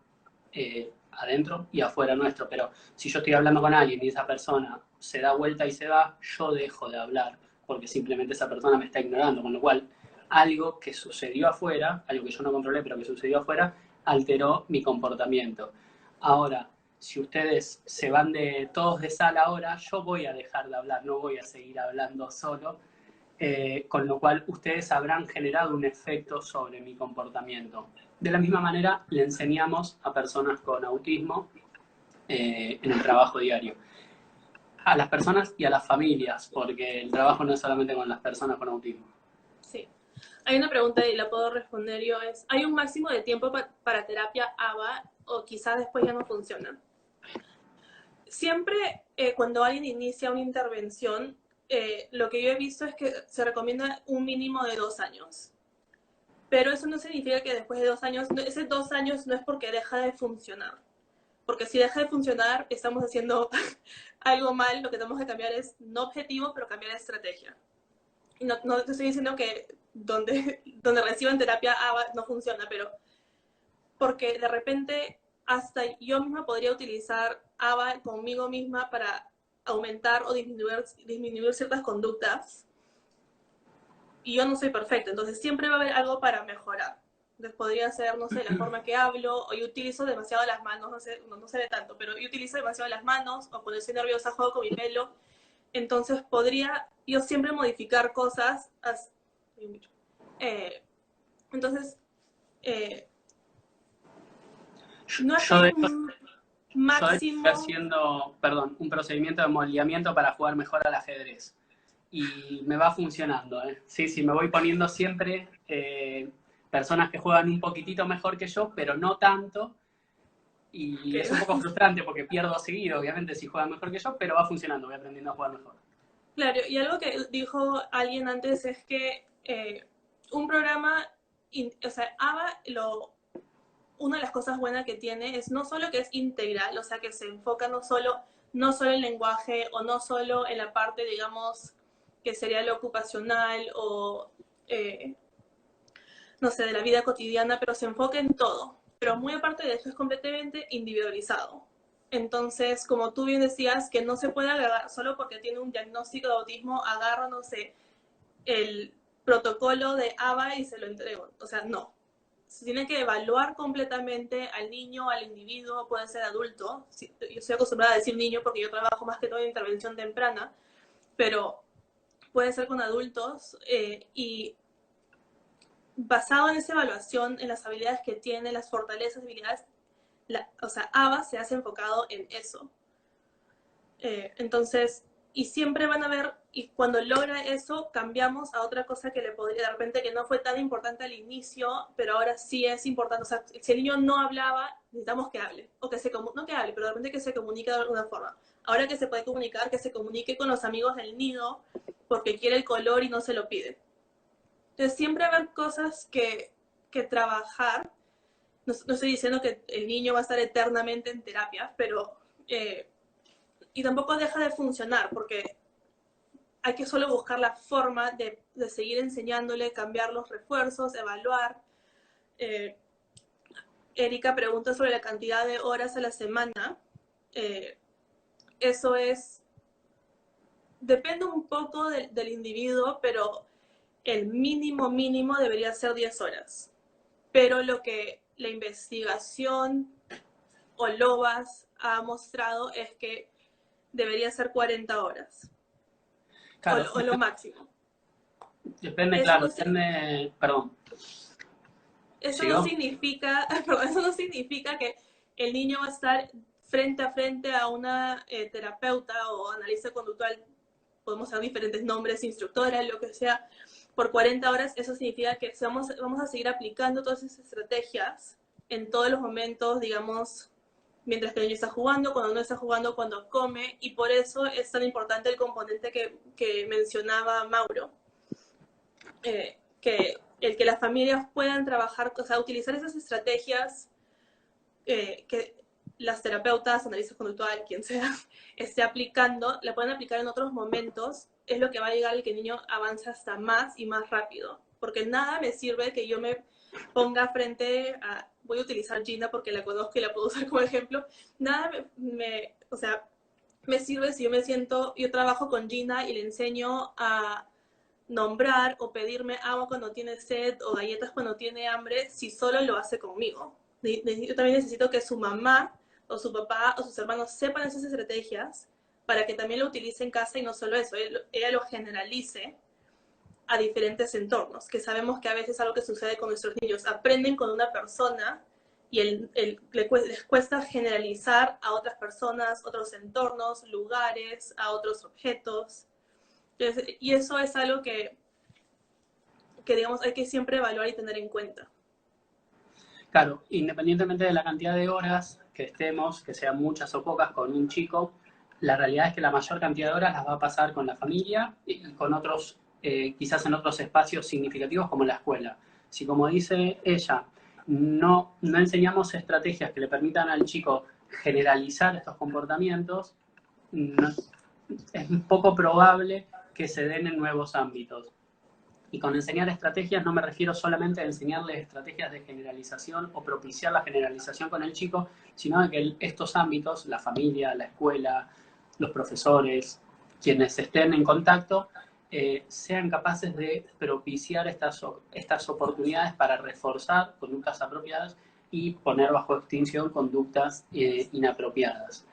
adentro y afuera nuestro. Pero si yo estoy hablando con alguien y esa persona se da vuelta y se va, yo dejo de hablar, porque simplemente esa persona me está ignorando, con lo cual algo que sucedió afuera, algo que yo no controlé, pero que sucedió afuera, alteró mi comportamiento. Ahora, si ustedes se van de todos de sala ahora, yo voy a dejar de hablar, no voy a seguir hablando solo, con lo cual ustedes habrán generado un efecto sobre mi comportamiento. De la misma manera, le enseñamos a personas con autismo en el trabajo diario. A las personas y a las familias, porque el trabajo no es solamente con las personas con autismo. Sí. Hay una pregunta y la puedo responder yo, ¿hay un máximo de tiempo para terapia ABA o quizás después ya no funciona? siempre cuando alguien inicia una intervención, lo que yo he visto es que se recomienda un mínimo de 2 años. Pero eso no significa que después de 2 años, ese 2 años no es porque deja de funcionar. Porque si deja de funcionar, estamos haciendo algo mal. Lo que tenemos que cambiar es no objetivo, pero cambiar de estrategia. Y no te estoy diciendo que donde reciban terapia no funciona, pero porque de repente hasta yo misma podría utilizar ABA conmigo misma para aumentar o disminuir ciertas conductas. Y yo no soy perfecta, entonces siempre va a haber algo para mejorar. Entonces podría ser, no sé, la forma que hablo, o yo utilizo demasiado las manos, no se ve tanto, pero yo utilizo demasiado las manos, o cuando estoy nerviosa juego con mi pelo. Entonces podría yo siempre modificar cosas. Entonces, no es que Yo hay de un Yo estoy máximo. haciendo, perdón, un procedimiento de moldeamiento para jugar mejor al ajedrez. Y me va funcionando, ¿eh? Sí, sí, me voy poniendo siempre personas que juegan un poquitito mejor que yo, pero no tanto. Y Que, es un poco frustrante porque pierdo seguido, obviamente, si juegan mejor que yo, pero va funcionando, voy aprendiendo a jugar mejor. claro, y algo que dijo alguien antes es que un programa, o sea, ABA, una de las cosas buenas que tiene es no solo que es integral, o sea, que se enfoca no solo en lenguaje o no solo en la parte, digamos, que sería lo ocupacional o, no sé, de la vida cotidiana, pero se enfoca en todo. Pero muy aparte de eso es completamente individualizado. Entonces, como tú bien decías, que no se puede agarrar solo porque tiene un diagnóstico de autismo, agarro, no sé, el protocolo de ABA y se lo entrego. O sea, no. Se tiene que evaluar completamente al niño, al individuo, puede ser adulto. Yo estoy acostumbrada a decir niño porque yo trabajo más que todo en intervención temprana, pero puede ser con adultos y basado en esa evaluación, en las habilidades que tiene, las fortalezas, habilidades, o sea, ABA se hace enfocado en eso. Entonces, y siempre van a ver, y cuando logra eso, cambiamos a otra cosa que le podría, de repente, que no fue tan importante al inicio, pero ahora sí es importante. O sea, si el niño no hablaba, necesitamos que hable, o que no que hable, pero de repente que se comunique de alguna forma. Ahora que se puede comunicar, que se comunique con los amigos del nido, porque quiere el color y no se lo pide. Entonces, siempre va a haber cosas que trabajar. No estoy diciendo que el niño va a estar eternamente en terapia, pero y tampoco deja de funcionar porque hay que solo buscar la forma de seguir enseñándole, cambiar los refuerzos, evaluar. Eh, Erika pregunta sobre la cantidad de horas a la semana. Eh, Eso depende un poco del individuo, pero el mínimo debería ser 10 horas. Pero lo que la investigación o LOBAS ha mostrado es que debería ser 40 horas Claro, o lo máximo. depende, Eso claro, no, depende, perdón, eso no ¿sigo? significa, perdón, eso no significa que el niño va a estar frente a frente a una terapeuta o analista conductual, podemos dar diferentes nombres, instructora, lo que sea, por 40 horas. Eso significa que vamos a seguir aplicando todas esas estrategias en todos los momentos, digamos, mientras que el niño está jugando, cuando no está jugando, cuando come, y por eso es tan importante el componente que mencionaba Mauro, que el que las familias puedan trabajar, o sea, utilizar esas estrategias que las terapeutas, analistas conductual, quien sea, esté aplicando, la pueden aplicar en otros momentos, es lo que va a llegar al que el niño avance hasta más y más rápido. Porque nada me sirve que yo me ponga frente a, voy a utilizar Gina porque la conozco y la puedo usar como ejemplo, nada o sea, me sirve si yo trabajo con Gina y le enseño a nombrar o pedirme agua cuando tiene sed o galletas cuando tiene hambre si solo lo hace conmigo. Yo también necesito que su mamá o su papá o sus hermanos sepan esas estrategias para que también lo utilice en casa y no solo eso, ella lo generalice a diferentes entornos, que sabemos que a veces algo que sucede con nuestros niños, aprenden con una persona y les cuesta generalizar a otras personas, otros entornos, lugares, a otros objetos. Entonces, y eso es algo que digamos hay que siempre evaluar y tener en cuenta. Claro, independientemente de la cantidad de horas que estemos, que sean muchas o pocas con un chico, la realidad es que la mayor cantidad de horas las va a pasar con la familia y con otros, quizás en otros espacios significativos como la escuela. Si, como dice ella, no enseñamos estrategias que le permitan al chico generalizar estos comportamientos, no, es poco probable que se den en nuevos ámbitos. Y con enseñar estrategias no me refiero solamente a enseñarle estrategias de generalización o propiciar la generalización con el chico, sino a que estos ámbitos, la familia, la escuela, los profesores, quienes estén en contacto, sean capaces de propiciar estas oportunidades para reforzar conductas apropiadas y poner bajo extinción conductas inapropiadas.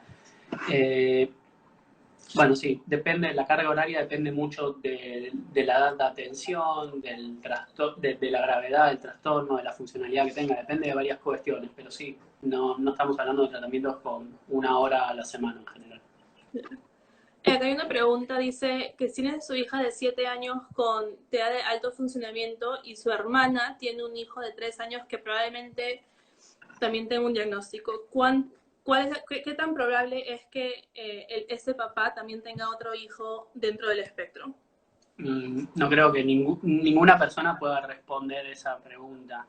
Bueno, sí, depende, la carga horaria depende mucho de la edad de atención, de la gravedad del trastorno, de la funcionalidad que tenga, depende de varias cuestiones, pero sí, no estamos hablando de tratamientos con 1 hora a la semana en general. Acá hay una pregunta, dice que tiene su hija de 7 años con TEA de alto funcionamiento y su hermana tiene un hijo de 3 años que probablemente también tenga un diagnóstico. ¿Qué tan probable es que ese papá también tenga otro hijo dentro del espectro? No creo que ninguna persona pueda responder esa pregunta.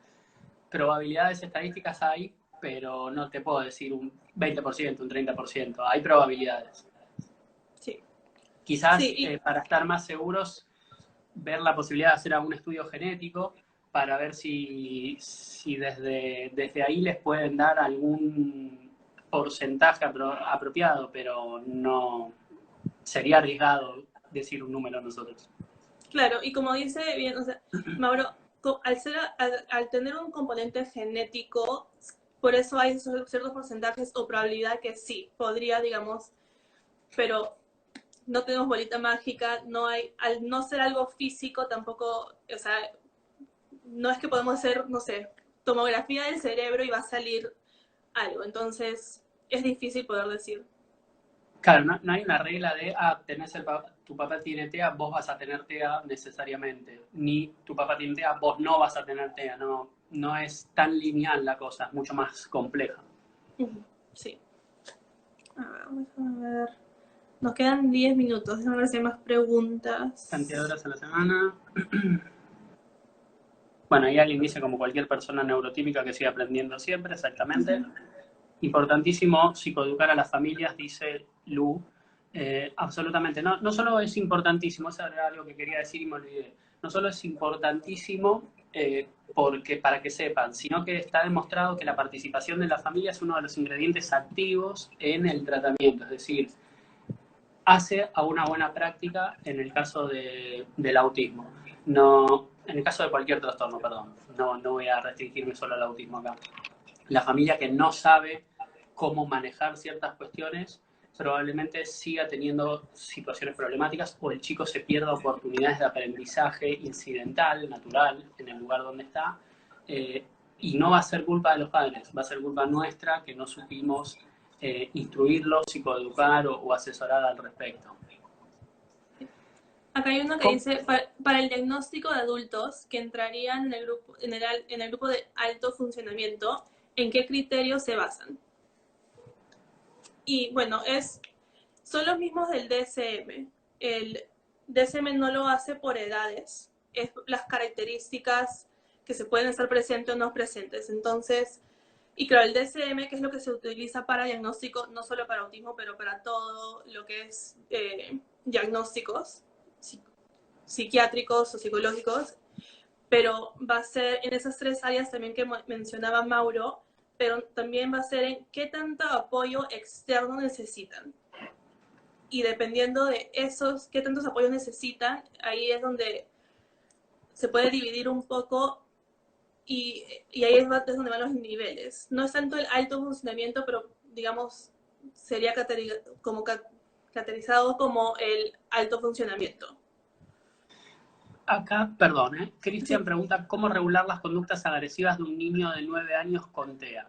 Probabilidades estadísticas hay, pero no te puedo decir un 20%, un 30%. Hay probabilidades. Sí. Quizás sí, para estar más seguros, ver la posibilidad de hacer algún estudio genético para ver si desde ahí les pueden dar algún porcentaje apropiado, pero no sería arriesgado decir un número nosotros. Claro, y como dice bien, o sea, Mauro, al tener un componente genético, por eso hay ciertos porcentajes o probabilidad que sí, podría, digamos, pero no tenemos bolita mágica, no hay, al no ser algo físico tampoco, o sea, no es que podemos hacer, no sé, tomografía del cerebro y va a salir algo, entonces es difícil poder decir. Claro, no hay una regla de, tu papá tiene TEA, vos vas a tener TEA necesariamente. Ni tu papá tiene TEA, vos no vas a tener TEA. No es tan lineal la cosa, es mucho más compleja. Sí. A ver, vamos a ver. Nos quedan 10 minutos. Déjame ver si hay más preguntas. Cantidad de horas a la semana. Bueno, ahí alguien dice como cualquier persona neurotípica que sigue aprendiendo siempre, exactamente. Importantísimo psicoeducar a las familias, dice Lu. Absolutamente. No solo es importantísimo, eso era algo que quería decir y me olvidé. No solo es importantísimo porque para que sepan, sino que está demostrado que la participación de la familia es uno de los ingredientes activos en el tratamiento. Es decir, hace a una buena práctica en el caso del autismo. No, en el caso de cualquier trastorno, perdón. No voy a restringirme solo al autismo acá. La familia que no sabe cómo manejar ciertas cuestiones probablemente siga teniendo situaciones problemáticas o el chico se pierda oportunidades de aprendizaje incidental, natural, en el lugar donde está. Y no va a ser culpa de los padres, va a ser culpa nuestra que no supimos instruirlos, psicoeducar o asesorar al respecto. Acá hay uno que dice, para el diagnóstico de adultos que entrarían en el grupo de alto funcionamiento, ¿en qué criterios se basan? Y bueno, son los mismos del DSM. El DSM no lo hace por edades, es las características que se pueden estar presentes o no presentes. Entonces, y claro, el DSM, que es lo que se utiliza para diagnóstico, no solo para autismo, pero para todo lo que es diagnósticos psiquiátricos o psicológicos, pero va a ser en esas 3 áreas también que mencionaba Mauro, pero también va a ser en qué tanto apoyo externo necesitan. Y dependiendo de esos, qué tantos apoyos necesitan, ahí es donde se puede dividir un poco y ahí es donde van los niveles. No es tanto el alto funcionamiento, pero digamos, sería categorizado como el alto funcionamiento. Acá, perdón, Cristian Sí. pregunta cómo regular las conductas agresivas de un niño de 9 años con TEA.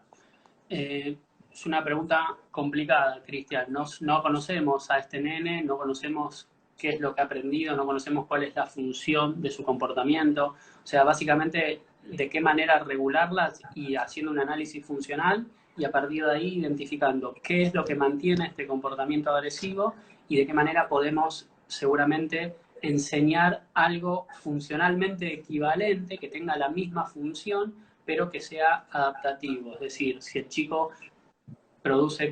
Es una pregunta complicada, Cristian. No conocemos a este nene, no conocemos qué es lo que ha aprendido, no conocemos cuál es la función de su comportamiento. O sea, básicamente de qué manera regularlas y haciendo un análisis funcional y a partir de ahí identificando qué es lo que mantiene este comportamiento agresivo y de qué manera podemos seguramente enseñar algo funcionalmente equivalente, que tenga la misma función, pero que sea adaptativo. Es decir, si el chico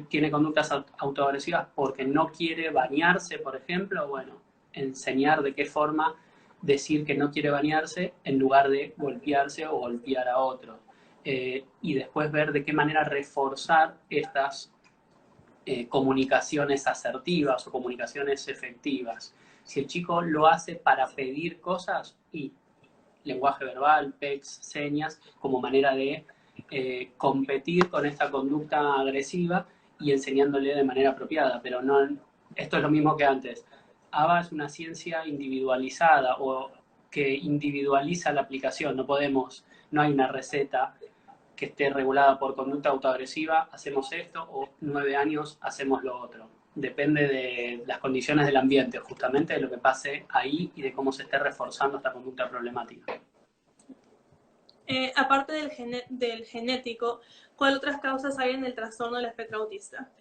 tiene conductas autoagresivas porque no quiere bañarse, por ejemplo, bueno, enseñar de qué forma decir que no quiere bañarse en lugar de golpearse o golpear a otros. Y después ver de qué manera reforzar estas comunicaciones asertivas o comunicaciones efectivas. Si el chico lo hace para pedir cosas, y lenguaje verbal, PECs, señas, como manera de competir con esta conducta agresiva y enseñándole de manera apropiada, pero no, esto es lo mismo que antes. ABA es una ciencia individualizada o que individualiza la aplicación, no hay una receta que esté regulada por conducta autoagresiva, hacemos esto, o 9 años hacemos lo otro. Depende de las condiciones del ambiente, justamente de lo que pase ahí y de cómo se esté reforzando esta conducta problemática. Aparte del genético, ¿cuáles otras causas hay en el trastorno del espectro autista?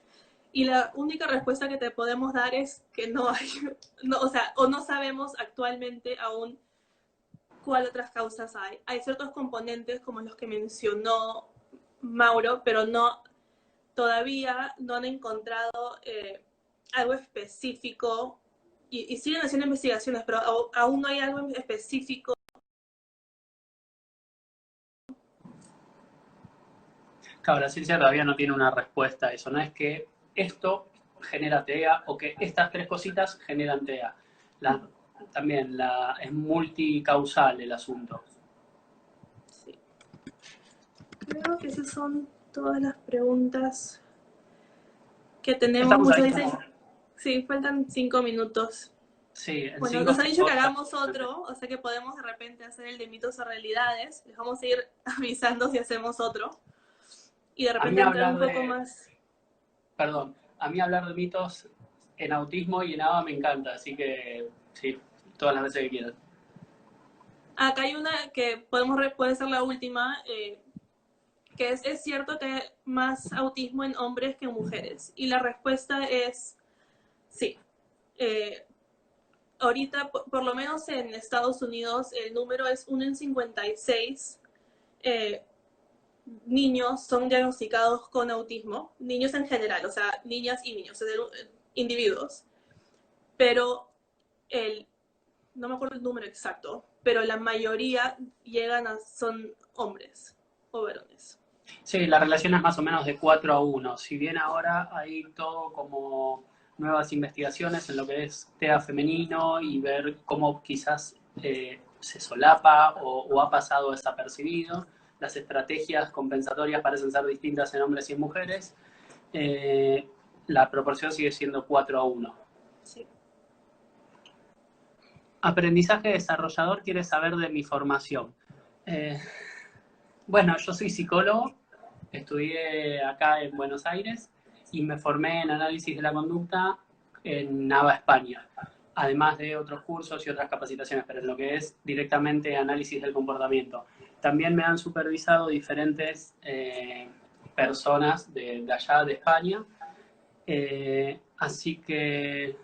Y la única respuesta que te podemos dar es que no hay, o no sabemos actualmente aún cuáles otras causas hay. Hay ciertos componentes como los que mencionó Mauro, pero todavía no han encontrado algo específico y siguen haciendo investigaciones, pero aún no hay algo específico. Claro, la ciencia todavía no tiene una respuesta a eso. No es que esto genera TEA o que estas 3 cositas generan TEA. También es multicausal el asunto. Sí. Creo que esas son todas las preguntas que tenemos. Muchos dicen, sí, faltan 5 minutos. Sí, bueno, nos han dicho que hagamos otro, o sea que podemos de repente hacer el de mitos o realidades. Les vamos a ir avisando si hacemos otro. Y de repente entrar un poco más. Perdón, a mí hablar de mitos en autismo y en ABA me encanta, así que sí, todas las veces que quieras. Acá hay una que puede ser la última, que es cierto que hay más autismo en hombres que en mujeres. Y la respuesta es sí. Ahorita, por lo menos en Estados Unidos, el número es 1 en 56 niños son diagnosticados con autismo, niños en general, o sea, niñas y niños, individuos. Pero no me acuerdo el número exacto, pero la mayoría son hombres o varones. Sí, la relación es más o menos de 4-1. Si bien ahora hay todo como nuevas investigaciones en lo que es TEA femenino y ver cómo quizás se solapa o ha pasado desapercibido. Las estrategias compensatorias parecen ser distintas en hombres y en mujeres. La proporción sigue siendo 4-1. Sí. Aprendizaje desarrollador quiere saber de mi formación. Bueno, yo soy psicólogo, estudié acá en Buenos Aires y me formé en análisis de la conducta en ABA España, además de otros cursos y otras capacitaciones, pero en lo que es directamente análisis del comportamiento. También me han supervisado diferentes personas de allá de España, así que...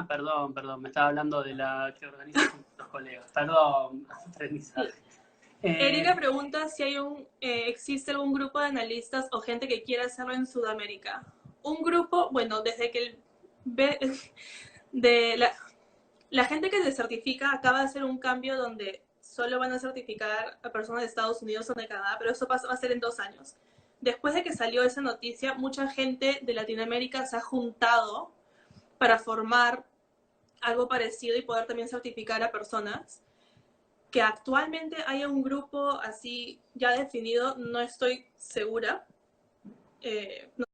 perdón, me estaba hablando de la que organiza con los colegas. Perdón, aprendizaje. Erika pregunta si existe algún grupo de analistas o gente que quiera hacerlo en Sudamérica. Un grupo, bueno, desde que la gente que se certifica acaba de hacer un cambio donde solo van a certificar a personas de Estados Unidos o de Canadá, pero eso va a ser en 2 años. Después de que salió esa noticia, mucha gente de Latinoamérica se ha juntado para formar algo parecido y poder también certificar a personas. Que actualmente haya un grupo así ya definido, no estoy segura. No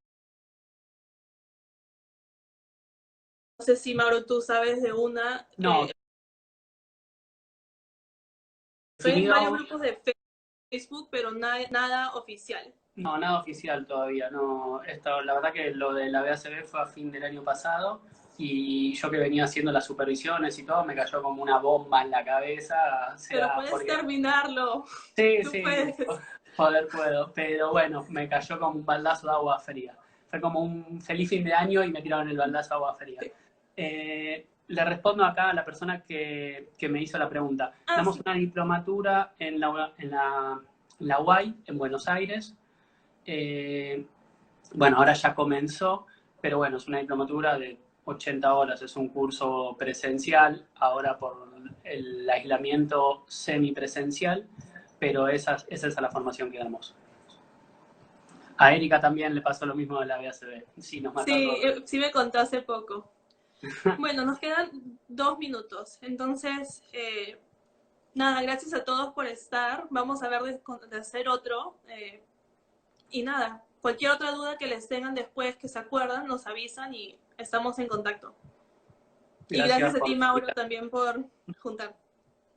sé si, Mauro, tú sabes de una. No. Estoy en varios grupos de Facebook, pero nada oficial. No, nada oficial todavía. No, la verdad que lo de la BACB fue a fin del año pasado y yo que venía haciendo las supervisiones y todo, me cayó como una bomba en la cabeza. O Pero sea, puedes porque terminarlo. sí, Tú sí, puedes. poder puedo, pero bueno, me cayó como un baldazo de agua fría. Fue como un feliz fin de año y me tiraron el baldazo de agua fría. Sí. Le respondo acá a la persona que me hizo la pregunta. Ah, Damos sí. una diplomatura en la UAI, en Buenos Aires. Eh, bueno, ahora ya comenzó, pero bueno, es una diplomatura de 80 horas, es un curso presencial, ahora por el aislamiento semipresencial, pero esa es la formación que damos. A Erika también le pasó lo mismo de la BACB. Sí, nos mató a Sí, todos. sí me contó hace poco. Bueno, nos quedan 2 minutos. Entonces, nada, gracias a todos por estar. Vamos a ver de hacer otro. Y nada, cualquier otra duda que les tengan después que se acuerdan, nos avisan y estamos en contacto. Y Gracias gracias a por ti, la Mauro, invitación. también por juntar.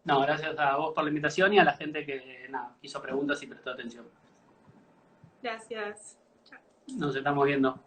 No, gracias a vos por la invitación y a la gente que nada, hizo preguntas y prestó atención. Gracias. Nos estamos viendo.